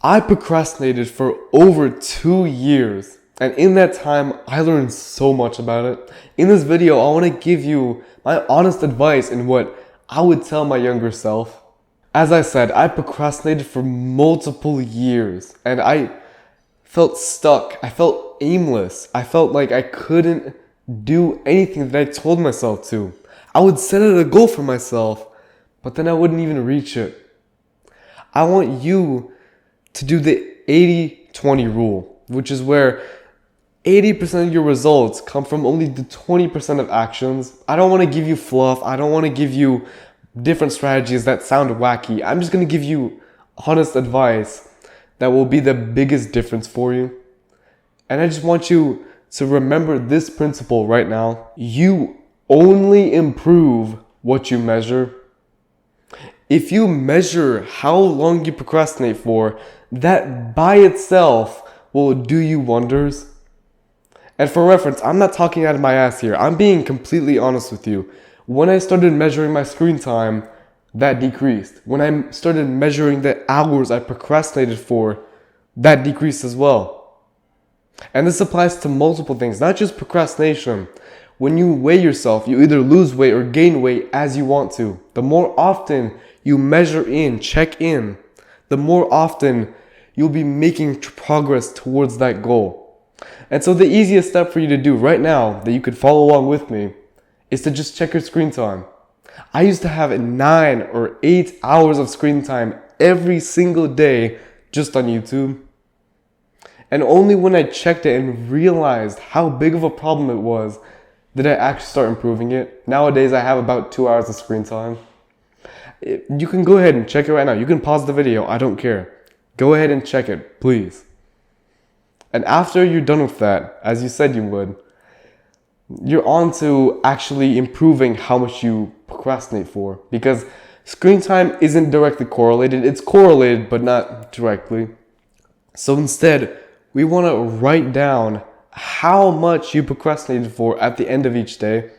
I procrastinated for over 2 years, and in that time, I learned so much about it. In this video, I want to give you my honest advice and what I would tell my younger self. As I said, I procrastinated for multiple years, and I felt stuck. I felt aimless. I felt like I couldn't do anything that I told myself to. I would set out a goal for myself, but then I wouldn't even reach it. I want you to do the 80-20 rule, which is where 80% of your results come from only the 20% of actions. I don't want to give you fluff. I don't want to give you different strategies that sound wacky. I'm just going to give you honest advice that will be the biggest difference for you. And I just want you to remember this principle right now. You only improve what you measure. If you measure how long you procrastinate for, that by itself will do you wonders. And for reference, I'm not talking out of my ass here. I'm being completely honest with you. When I started measuring my screen time, that decreased. When I started measuring the hours I procrastinated for, that decreased as well. And this applies to multiple things, not just procrastination. When you weigh yourself, you either lose weight or gain weight as you want to. The more often you measure in, check in, the more often you'll be making progress towards that goal. And so the easiest step for you to do right now that you could follow along with me is to just check your screen time. I used to have 9 or 8 hours of screen time every single day just on YouTube. And only when I checked it and realized how big of a problem it was did I actually start improving it. Nowadays I have about 2 hours of screen time. You can go ahead and check it right now. You can pause the video, I don't care. Go ahead and check it, please. And after you're done with that, as you said you would, you're on to actually improving how much you procrastinate for. Because screen time isn't directly correlated. It's correlated, but not directly. So instead, we want to write down how much you procrastinated for at the end of each day.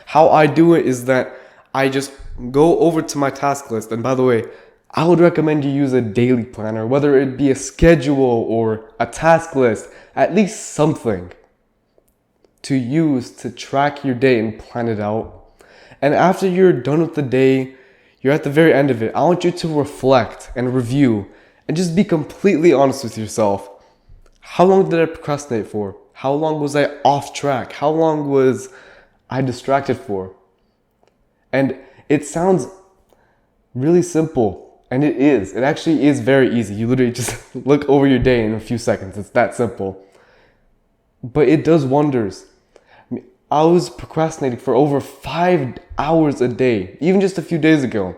How I do it is that I just go over to my task list. And by the way, I would recommend you use a daily planner, whether it be a schedule or a task list, at least something to use to track your day and plan it out. And after you're done with the day, you're at the very end of it, I want you to reflect and review and just be completely honest with yourself. How long did I procrastinate for? How long was I off track? How long was I distracted for? And it sounds really simple, and it is. It actually is very easy. You literally just look over your day in a few seconds. It's that simple. But it does wonders. I was procrastinating for over 5 hours a day, even just a few days ago.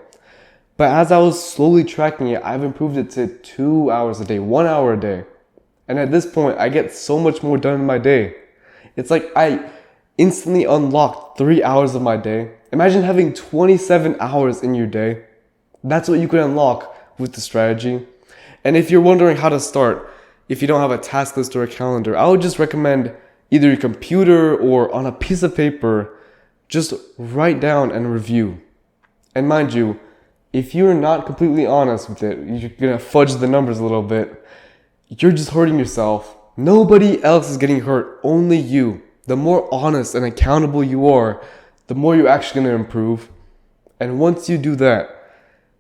But as I was slowly tracking it, I've improved it to 2 hours a day, 1 hour a day. And at this point, I get so much more done in my day. It's like I instantly unlocked 3 hours of my day. Imagine having 27 hours in your day. That's what you can unlock with the strategy. And if you're wondering how to start, if you don't have a task list or a calendar, I would just recommend either your computer or on a piece of paper, just write down and review. And mind you, if you're not completely honest with it, you're gonna fudge the numbers a little bit, you're just hurting yourself. Nobody else is getting hurt, only you. The more honest and accountable you are, the more you're actually gonna improve. And once you do that,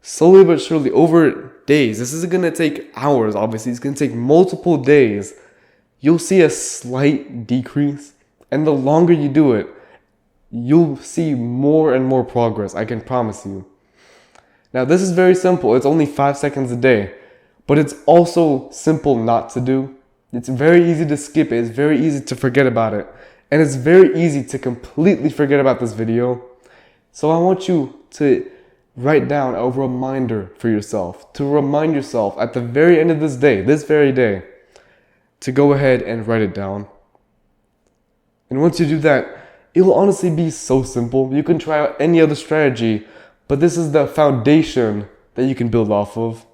slowly but surely, over days, this isn't gonna take hours, obviously, it's gonna take multiple days, you'll see a slight decrease. And the longer you do it, you'll see more and more progress, I can promise you. Now, this is very simple. It's only 5 seconds a day, but it's also simple not to do. It's very easy to skip it. It's very easy to forget about it. And it's very easy to completely forget about this video. So I want you to write down a reminder for yourself, to remind yourself at the very end of this day, this very day, to go ahead and write it down. And once you do that, it will honestly be so simple. You can try out any other strategy, but this is the foundation that you can build off of.